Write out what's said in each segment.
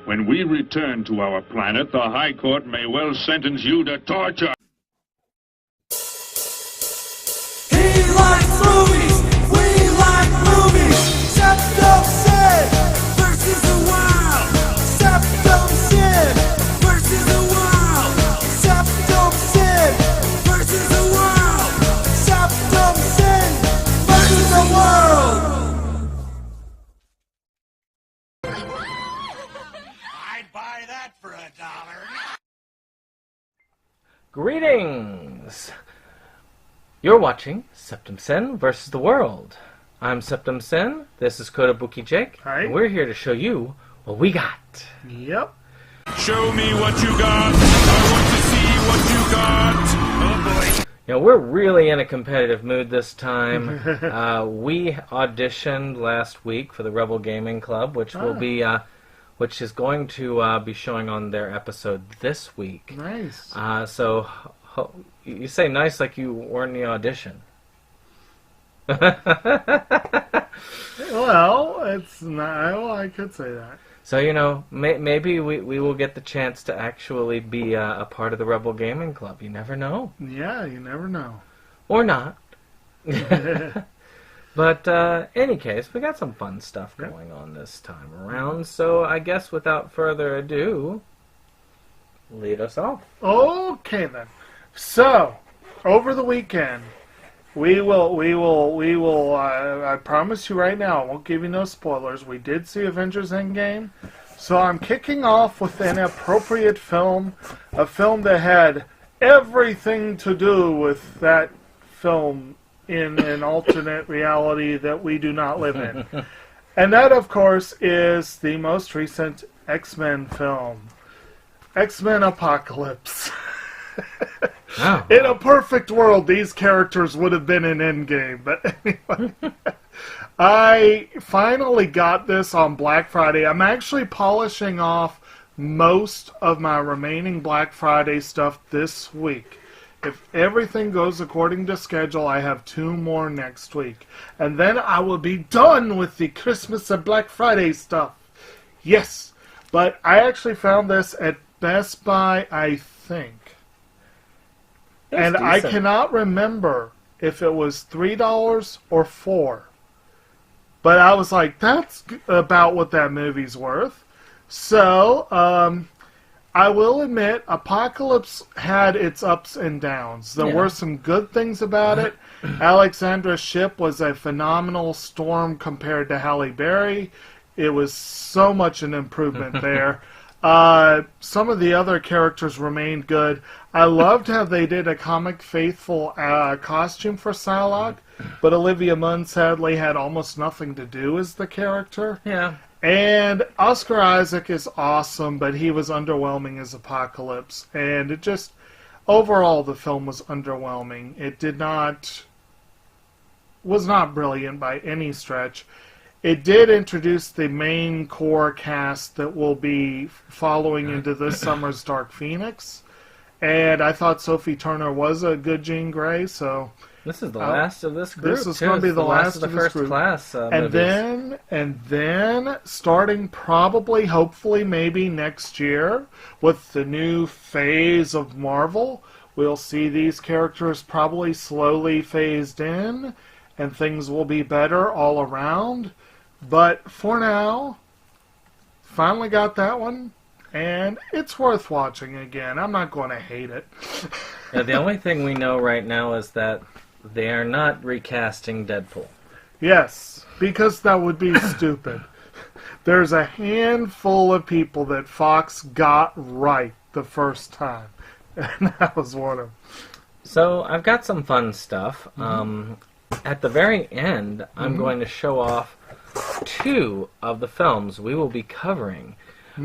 When we return to our planet, the High Court may well sentence you to torture. He likes movies, we like movies. Septum Sin versus the Wild. Septum Sin versus the Wild. Septum Sin versus the Wild. Septum Sin versus the world. I'd buy that for $1. Greetings! You're watching Septum Sen versus the World. I'm Septum Sen, this is Kotobuki Jake, Hi. and we're here to show you what we got. Yep. Show me what you got. I want to see what you got. Oh boy. You know, we're really in a competitive mood this time. We auditioned last week for the Rebel Gaming Club, which will be, which is going to be showing on their episode this week. Nice. You say nice like you weren't in the audition. Well, it's not. Well, I could say that. So, you know, maybe we will get the chance to actually be a part of the Rebel Gaming Club. You never know. Yeah, you never know. Or not. But, any case, we got some fun stuff going on this time around. So, I guess without further ado, lead us off. Okay then. So, over the weekend, we will. I promise you right now, I won't give you no spoilers. We did see Avengers Endgame, so I'm kicking off with an appropriate film, a film that had everything to do with that film in an alternate reality that we do not live in, and that, of course, is the most recent X-Men film, X-Men Apocalypse. Oh. In a perfect world, these characters would have been in Endgame. But anyway, I finally got this on Black Friday. I'm actually polishing off most of my remaining Black Friday stuff this week. If everything goes according to schedule, I have 2 more next week. And then I will be done with the Christmas and Black Friday stuff. Yes, but I actually found this at Best Buy, I think. And I cannot remember if it was $3 or $4. But I was like, that's about what that movie's worth. So, I will admit, Apocalypse had its ups and downs. There were some good things about it. Alexandra Shipp was a phenomenal Storm compared to Halle Berry. It was so much an improvement there. Some of the other characters remained good. I loved how they did a comic faithful costume for Psylocke, but Olivia Munn sadly had almost nothing to do as the character. Yeah. And Oscar Isaac is awesome, but he was underwhelming as Apocalypse. And it just, overall, the film was underwhelming. It was not brilliant by any stretch. It did introduce the main core cast that will be following into this summer's Dark Phoenix. And I thought Sophie Turner was a good Jean Grey, so... This is the last of this group. This is going to be the last of the this first group. class And movies. then, starting probably, hopefully, maybe next year, with the new phase of Marvel, we'll see these characters probably slowly phased in, and things will be better all around. But for now, finally got that one, and it's worth watching again. I'm not going to hate it. Yeah, the only thing we know right now is that they are not recasting Deadpool. Yes, because that would be stupid. There's a handful of people that Fox got right the first time, and that was one of them. So I've got some fun stuff. At the very end, I'm going to show off 2 of the films we will be covering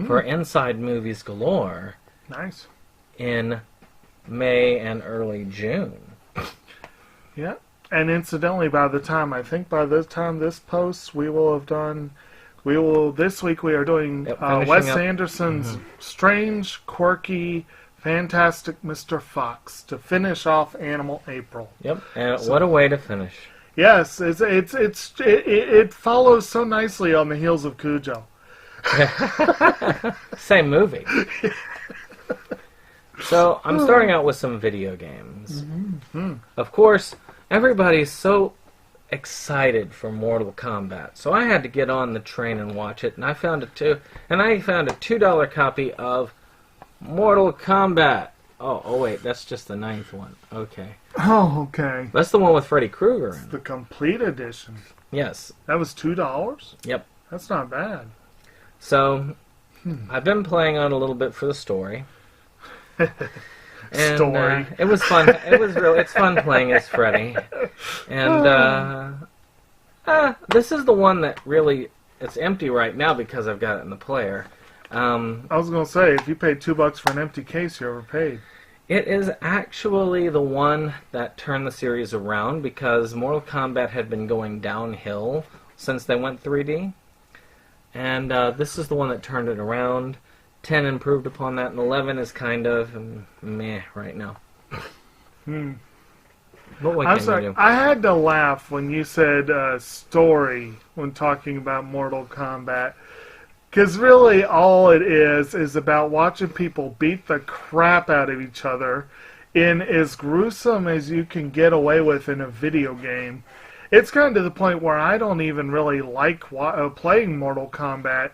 for Inside Movies Galore Nice. in May and early June. Yeah. And incidentally, by the time this posts, we will have done... This week we are doing Wes Anderson's Strange, Quirky, Fantastic Mr. Fox to finish off Animal April. Yep, and what a way to finish. Yes, it follows so nicely on the heels of Cujo. Same movie. So I'm starting out with some video games. Of course, everybody's so excited for Mortal Kombat, so I had to get on the train and watch it. And I found a $2 copy of Mortal Kombat. Oh wait, that's just the 9th one. Okay, Oh, okay. that's the one with Freddy Krueger in. The complete edition. Yes. That was $2? Yep. That's not bad. So I've been playing on a little bit for the story. And, Story. it was fun. It's fun playing as Freddy. And this is the one that really, it's empty right now because I've got it in the player. I was going to say, if you paid $2 for an empty case, you overpaid. It is actually the one that turned the series around because Mortal Kombat had been going downhill since they went 3D. And this is the one that turned it around. 10 improved upon that, and 11 is kind of meh right now. But what I'm can sorry, you do? I had to laugh when you said story when talking about Mortal Kombat. Because really all it is about watching people beat the crap out of each other in as gruesome as you can get away with in a video game. It's gotten to the point where I don't even really like playing Mortal Kombat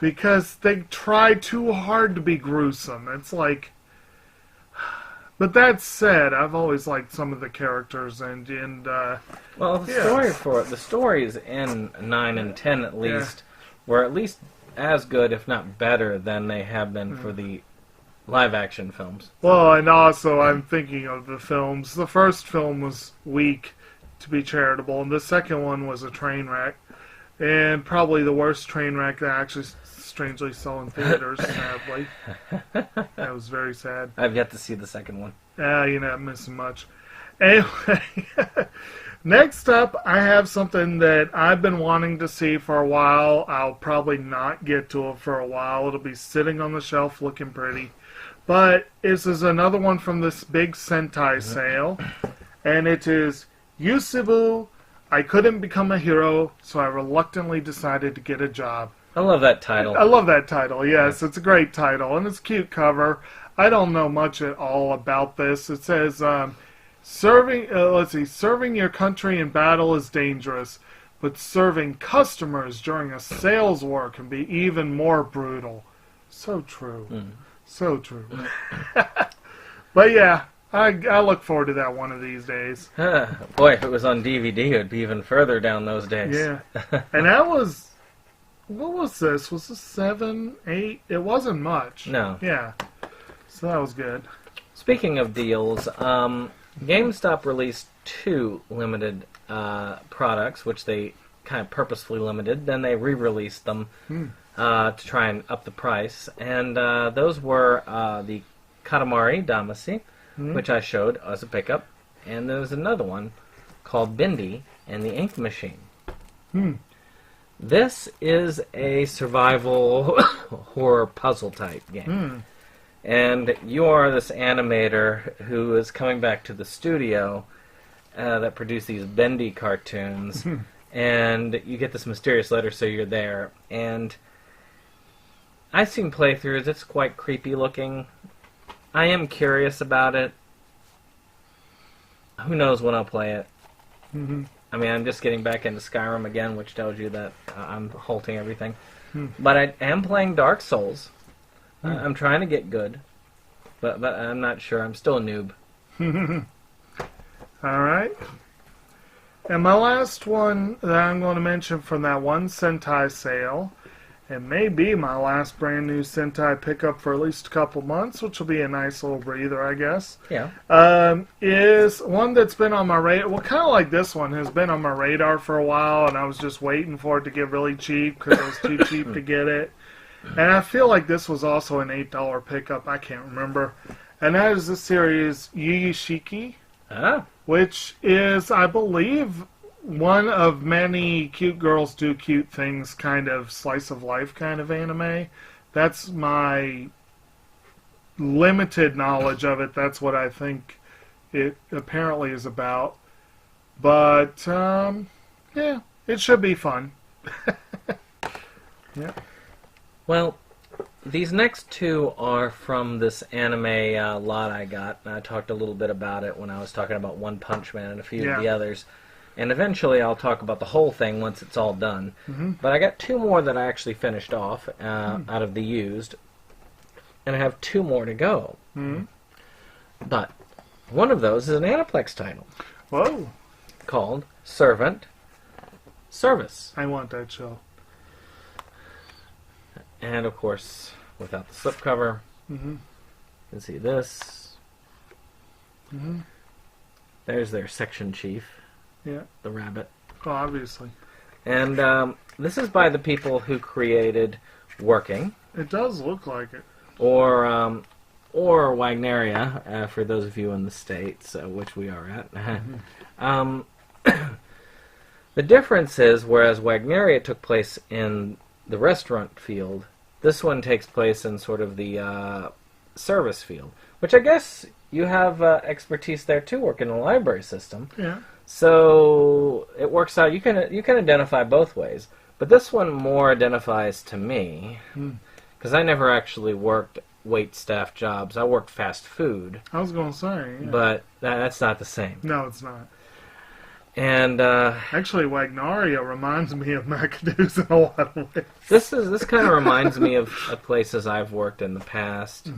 because they try too hard to be gruesome. It's like... But that said, I've always liked some of the characters and Well, the stories in 9 and 10 at least were at least as good, if not better, than they have been for the live-action films. well, and also I'm thinking of the films. The first film was weak, to be charitable, and the second one was a train wreck, and probably the worst train wreck that I actually strangely saw in theaters. Sadly, that was very sad. I've yet to see the second one. You're not missing much. Anyway, next up, I have something that I've been wanting to see for a while. I'll probably not get to it for a while. It'll be sitting on the shelf looking pretty. But this is another one from this big Sentai sale. And it is Yusubu, I Couldn't Become a Hero, so I reluctantly decided to get a job. I love that title. I love that title, yes. It's a great title, and it's a cute cover. I don't know much at all about this. It says, serving your country in battle is dangerous, but serving customers during a sales war can be even more brutal. So true. So true. But yeah, I look forward to that one of these days. Boy, if it was on DVD, it would be even further down those days. Yeah. And that was... What was this? Was this 7, 8? It wasn't much. No. Yeah. So that was good. Speaking of deals, GameStop released 2 limited products, which they kind of purposefully limited. Then they re-released them to try and up the price. And those were the Katamari Damacy, which I showed as a pickup. And there was another one called Bindi and the Ink Machine. This is a survival horror puzzle type game. And you are this animator who is coming back to the studio that produced these Bendy cartoons. And you get this mysterious letter, so you're there. And I've seen playthroughs. It's quite creepy looking. I am curious about it. Who knows when I'll play it. I mean, I'm just getting back into Skyrim again, which tells you that I'm halting everything. But I am playing Dark Souls. I'm trying to get good, but I'm not sure. I'm still a noob. All right. And my last one that I'm going to mention from that one Sentai sale, and may be my last brand new Sentai pickup for at least a couple months, which will be a nice little breather, I guess. Yeah. Is one that's been on my radar. Well, kind of like this one has been on my radar for a while, and I was just waiting for it to get really cheap because it was too cheap to get it. And I feel like this was also an $8 pickup. I can't remember. And that is the series Yu Yu Shiki, which is, I believe, one of many cute girls do cute things kind of slice of life kind of anime. That's my limited knowledge of it. That's what I think it apparently is about. But, yeah, it should be fun. Yeah. Well, these next two are from this anime lot I got. And I talked a little bit about it when I was talking about One Punch Man and a few of the others. And eventually I'll talk about the whole thing once it's all done. But I got two more that I actually finished off out of the used. And I have two more to go. But one of those is an Aniplex title Whoa. called Servant Service. I want that show. And of course, without the slipcover, you can see this. There's their section chief, Yeah. the rabbit. Oh, obviously. And this is by the people who created Working, It does look like it. or Wagneria, for those of you in the States, which we are at. The difference is, whereas Wagneria took place in the restaurant field, this one takes place in sort of the service field, which I guess you have expertise there too, working in the library system. Yeah. So it works out. You can identify both ways, but this one more identifies to me because I never actually worked wait staff jobs. I worked fast food, I was going to say. Yeah. but that's not the same. No, it's not. And Actually, Wagnaria reminds me of McAdoo's in a lot of ways. this kind of reminds me of places I've worked in the past,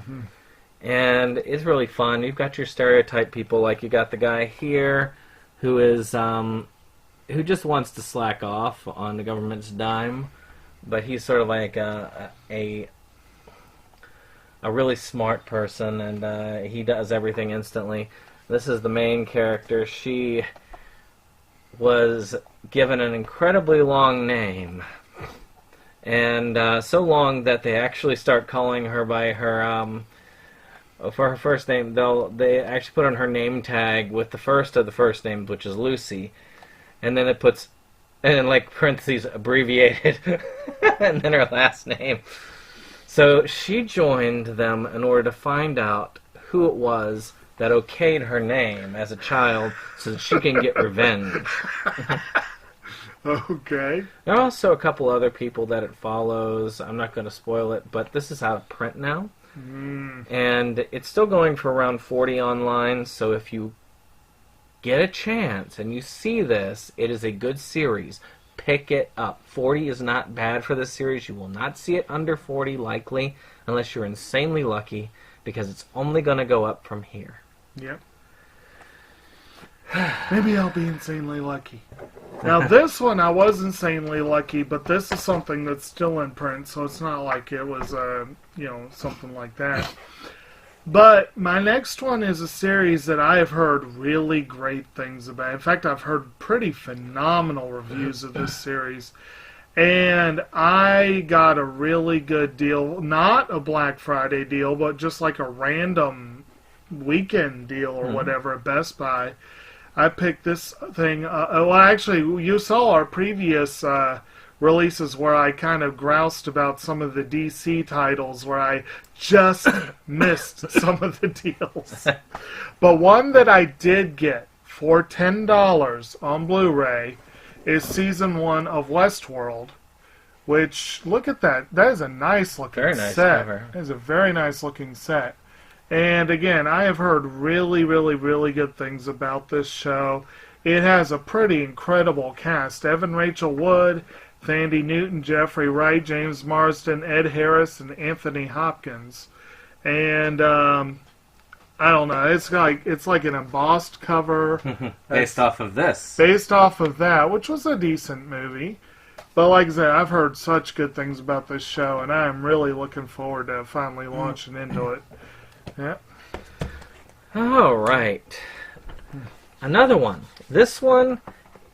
and it's really fun. You've got your stereotype people, like you got the guy here who is who just wants to slack off on the government's dime, but he's sort of like a really smart person, and he does everything instantly. This is the main character. She was given an incredibly long name, and so long that they actually start calling her by her for her first name. They actually put on her name tag with the first of the first names, which is Lucy, and then it puts, and then like parentheses abbreviated, and then her last name. So she joined them in order to find out who it was that okayed her name as a child so that she can get revenge. Okay. There are also a couple other people that it follows. I'm not going to spoil it, but this is out of print now. And it's still going for around $40 online, so if you get a chance and you see this, it is a good series. Pick it up. $40 is not bad for this series. You will not see it under $40 likely, unless you're insanely lucky, because it's only going to go up from here. Yep. Maybe I'll be insanely lucky. Now, this one I was insanely lucky, but this is something that's still in print, so it's not like it was, something like that. But my next one is a series that I have heard really great things about. In fact, I've heard pretty phenomenal reviews of this series. And I got a really good deal, not a Black Friday deal, but just like a random weekend deal or whatever at Best Buy. I picked this thing. Actually, you saw our previous releases where I kind of groused about some of the DC titles where I just missed some of the deals. But one that I did get for $10 on Blu-ray is Season 1 of Westworld, which, look at that. That is a nice looking Very nice set. cover. That is a very nice looking set. And again, I have heard really, really, really good things about this show. It has a pretty incredible cast. Evan Rachel Wood, Thandie Newton, Jeffrey Wright, James Marsden, Ed Harris, and Anthony Hopkins. And I don't know, it's like an embossed cover. Based off of this. Based off of that, which was a decent movie. But like I said, I've heard such good things about this show, and I am really looking forward to finally launching into it. Yeah. All right. Another one. This one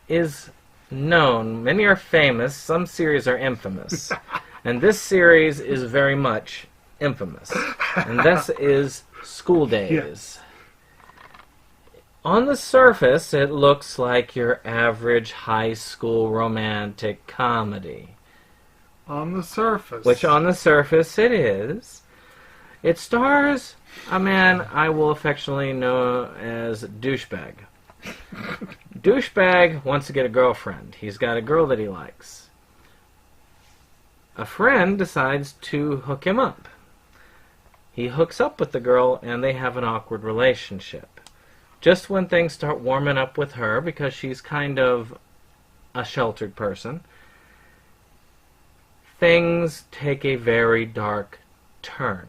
is known. Many are famous. Some series are infamous. And this series is very much infamous. And this is School Days. On the surface, it looks like your average high school romantic comedy. On the surface. Which on the surface it is. It stars a man I will affectionately know as Douchebag. Douchebag wants to get a girlfriend. He's got a girl that he likes. a friend decides to hook him up. He hooks up with the girl, and they have an awkward relationship. Just when things start warming up with her, because she's kind of a sheltered person, things take a very dark turn.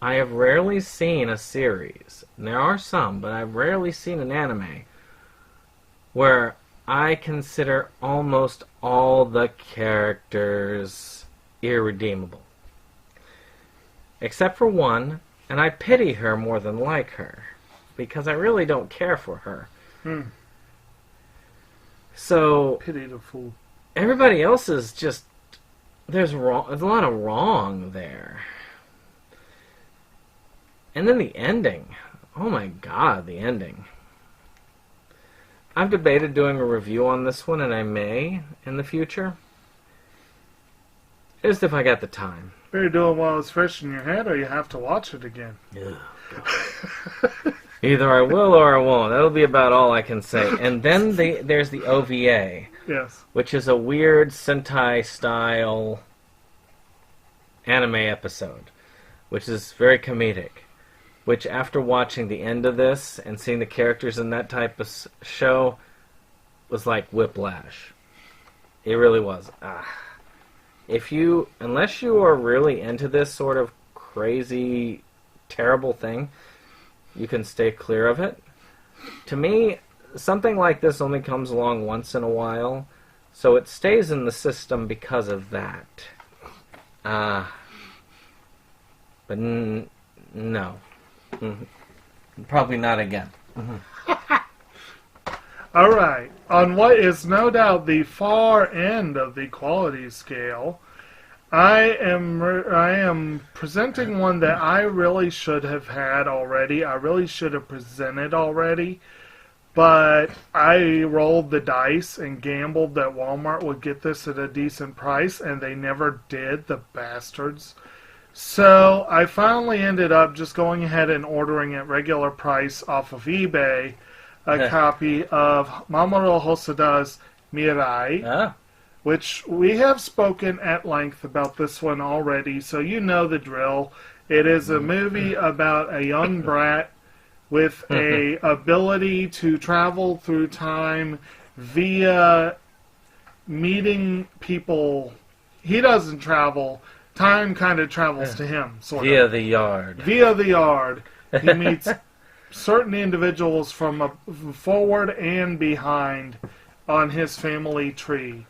I have rarely seen a series, and there are some, but I've rarely seen an anime where I consider almost all the characters irredeemable. Except for one, and I pity her more than like her, because I really don't care for her. So, Pity the fool. everybody else is just... There's a lot of wrong there. And then the ending. Oh my god, the ending. I've debated doing a review on this one, and I may in the future. Just if I got the time. Better do it while it's fresh in your head, or you have to watch it again. Either I will or I won't. That'll be about all I can say. And then there's the OVA, Yes. which is a weird Sentai-style anime episode, which is very comedic. Which, after watching the end of this and seeing the characters in that type of show, was like whiplash. It really was. Unless you are really into this sort of crazy, terrible thing, you can stay clear of it. To me, something like this only comes along once in a while, so it stays in the system because of that. But no. Probably not again. Alright, on what is no doubt the far end of the quality scale, I am presenting one that I really should have had already. I really should have presented already. But I rolled the dice and gambled that Walmart would get this at a decent price, and they never did, the bastards. So I finally ended up just going ahead and ordering at regular price off of eBay a copy of Mamoru Hosoda's Mirai, which we have spoken at length about this one already, so you know the drill. It is a movie about a young brat with a ability to travel through time via meeting people. He doesn't travel. Time kind of travels to him, sort Via of. the yard. Via the yard. He meets certain individuals from forward and behind on his family tree.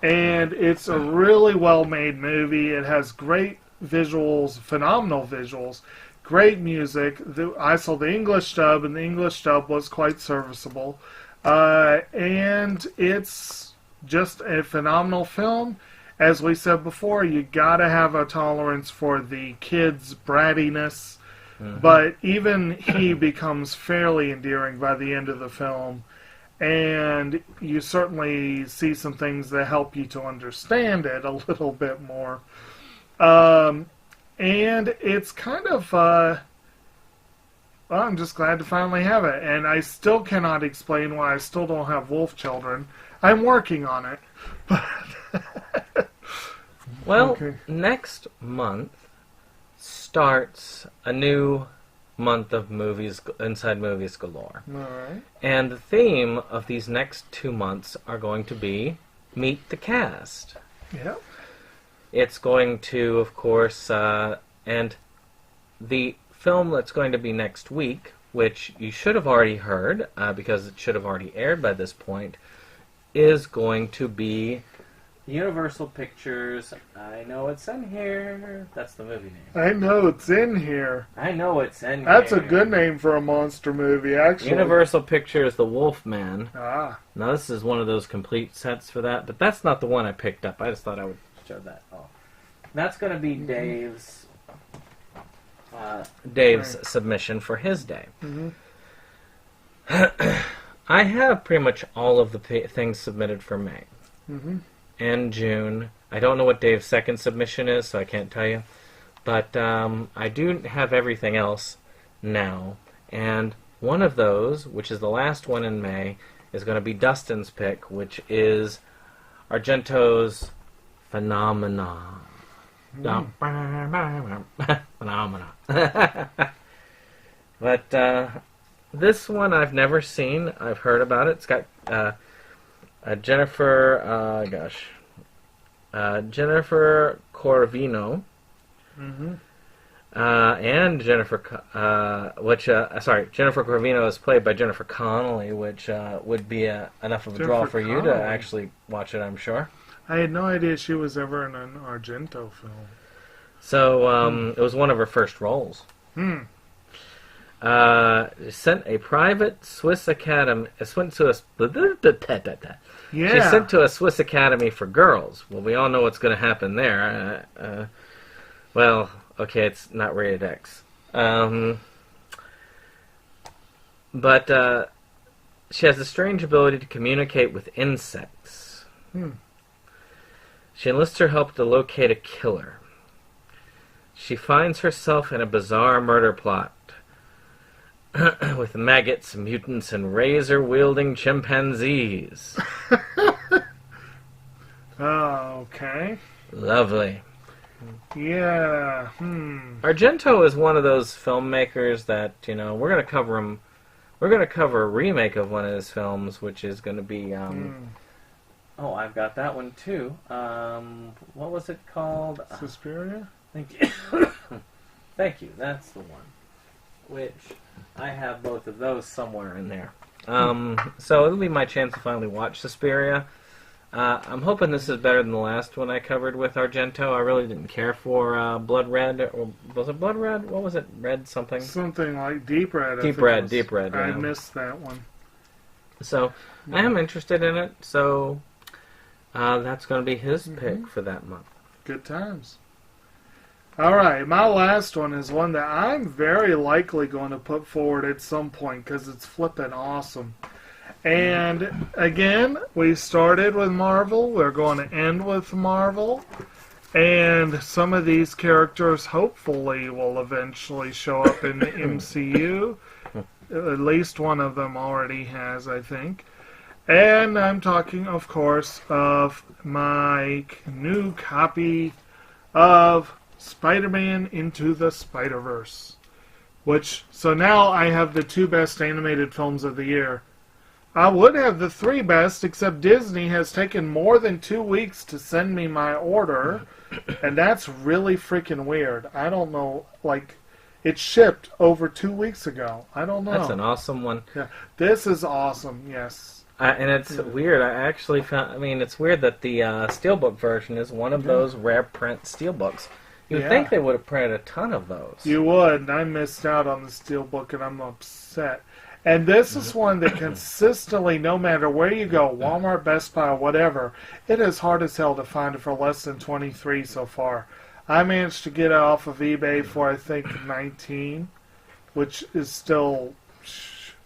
And it's a really well-made movie. It has great visuals, phenomenal visuals, great music. I saw the English dub, and the English dub was quite serviceable. And it's just a phenomenal film. As we said before, you gotta have a tolerance for the kid's brattiness, but even he becomes fairly endearing by the end of the film, and you certainly see some things that help you to understand it a little bit more. And it's kind of, well, I'm just glad to finally have it, and I still cannot explain why I still don't have wolf children. I'm working on it, but... Well, Okay. next month starts a new month of movies, Inside Movies Galore. Alright. And the theme of these next 2 months are going to be Meet the Cast. Yep. It's going to, of course, and the film that's going to be next week, which you should have already heard, because it should have already aired by this point, is going to be Universal Pictures. I know it's in here. That's the movie name. I know it's in here. I know it's in here. That's a good name for a monster movie, actually. Universal Pictures, The Wolfman. Ah. Now, this is one of those complete sets for that, but that's not the one I picked up. I just thought I would show that off. That's going to be Dave's Right. submission for his day. Mhm. I have pretty much all of the things submitted for May Mm-hmm. and June. I don't know what Dave's second submission is, so I can't tell you. But I do have everything else now. And one of those, which is the last one in May, is going to be Dustin's pick, which is Argento's Phenomena. Phenomena. But this one I've never seen. I've heard about it. It's got Jennifer, Jennifer Corvino. And Jennifer Corvino is played by Jennifer Connelly, which would be enough of a draw Jennifer for you to Connelly. actually watch it, I'm sure. I had no idea she was ever in an Argento film. So it was one of her first roles. Sent a private Swiss academy. She's Yeah. sent to a Swiss academy for girls. Well, we all know what's going to happen there. Well, okay, it's not rated X. But she has a strange ability to communicate with insects. She enlists her help to locate a killer. She finds herself in a bizarre murder plot with maggots, mutants, and razor-wielding chimpanzees. Oh, okay. Lovely. Yeah. Argento is one of those filmmakers that, you know, we're going to cover him. We're going to cover a remake of one of his films, which is going to be. Oh, I've got that one too. What was it called? Suspiria? Thank you. Thank you. That's the one. Which I have both of those somewhere in there. So it'll be my chance to finally watch Suspiria. I'm hoping this is better than the last one I covered with Argento. I really didn't care for Blood Red. Or was it Blood Red? What was it? Red something? Something like Deep Red. Deep Red, Deep Red, I yeah. missed that one. So I am interested in it. So that's going to be his pick for that month. Good times. All right, my last one is one that I'm very likely going to put forward at some point because it's flippin' awesome. And again, we started with Marvel. We're going to end with Marvel. And some of these characters hopefully will eventually show up in the MCU. At least one of them already has, I think. And I'm talking, of course, of my new copy of Spider-Man Into the Spider-Verse. So now I have the 2 best animated films of the year. I would have the 3 best, except Disney has taken more than 2 weeks to send me my order, and that's really freaking weird. I don't know, like, it shipped over 2 weeks ago. I don't know. That's an awesome one. Yeah, this is awesome, yes. And it's weird. I actually found. I mean, it's weird that the steelbook version is one of those rare print steelbooks. You'd Yeah. think they would have printed a ton of those. You would, and I missed out on the steelbook, and I'm upset. And this is one that consistently, no matter where you go, Walmart, Best Buy, whatever, it is hard as hell to find it for less than $23 so far. I managed to get it off of eBay for, I think, $19, which is still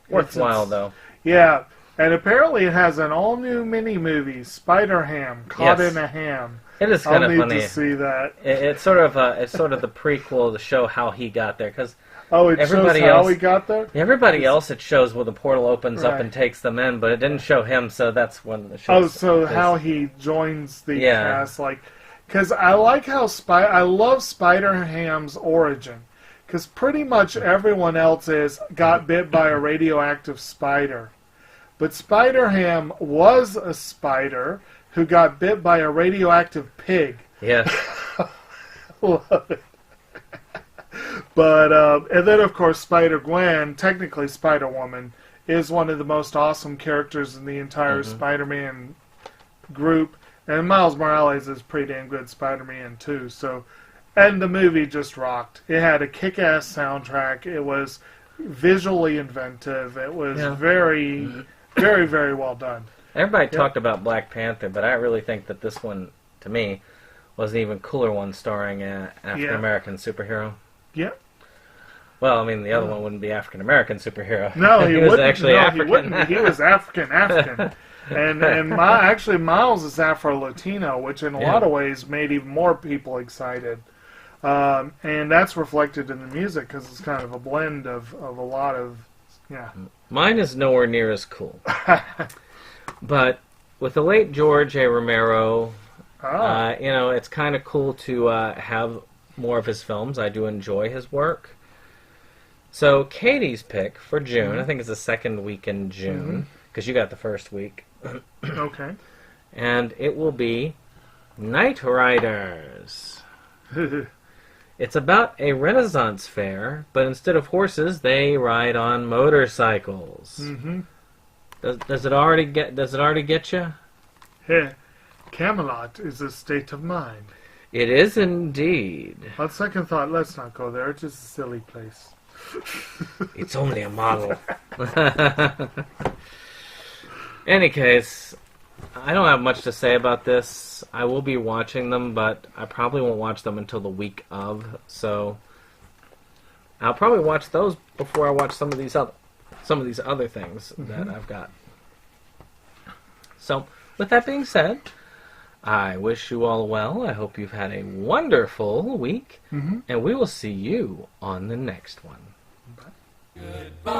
Worthwhile, though. Yeah, and apparently it has an all-new mini-movie, Spider-Ham, Caught Yes. in a Ham. It is I'll kind of need funny. to see that. It's sort of the prequel to show how he got there, because Oh, it everybody shows how else- we got there? everybody else it shows where the portal opens up Right. and takes them in, but it didn't show him, so that's when the show. Oh, so how he joins the Yeah. cast, like, because I like how I love Spider-Ham's origin, because pretty much everyone else got bit by a radioactive spider, but Spider-Ham was a spider who got bit by a radioactive pig. Yes. Love it. But and then of course Spider-Gwen, technically Spider-Woman, is one of the most awesome characters in the entire Spider-Man group, and Miles Morales is pretty damn good Spider-Man too. So, and the movie just rocked. It had a kick-ass soundtrack. It was visually inventive. It was very, very, very well done. Everybody talked about Black Panther, but I really think that this one, to me, was an even cooler one starring an African-American superhero. Yep. Well, I mean, the other one wouldn't be African-American superhero. No, he was wouldn't. actually no, African. He wouldn't. He was African. And actually, Miles is Afro-Latino, which in a lot of ways made even more people excited. And that's reflected in the music because it's kind of a blend of a lot of, Mine is nowhere near as cool. But with the late George A. Romero Ah. You know, it's kind of cool to have more of his films. I do enjoy his work. So Katie's pick for June, I think it's the second week in June, because you got the first week. Okay. And it will be Knight Riders. It's about a Renaissance fair, but instead of horses, they ride on motorcycles. Mm-hmm. Does it already get you? Hey, Camelot is a state of mind. It is indeed. On second thought, let's not go there. It's just a silly place. It's only a model. Any case, I don't have much to say about this. I will be watching them, but I probably won't watch them until the week of. So I'll probably watch those before I watch some of these other things that I've got. So, with that being said, I wish you all well. I hope you've had a wonderful week, and we will see you on the next one. Goodbye.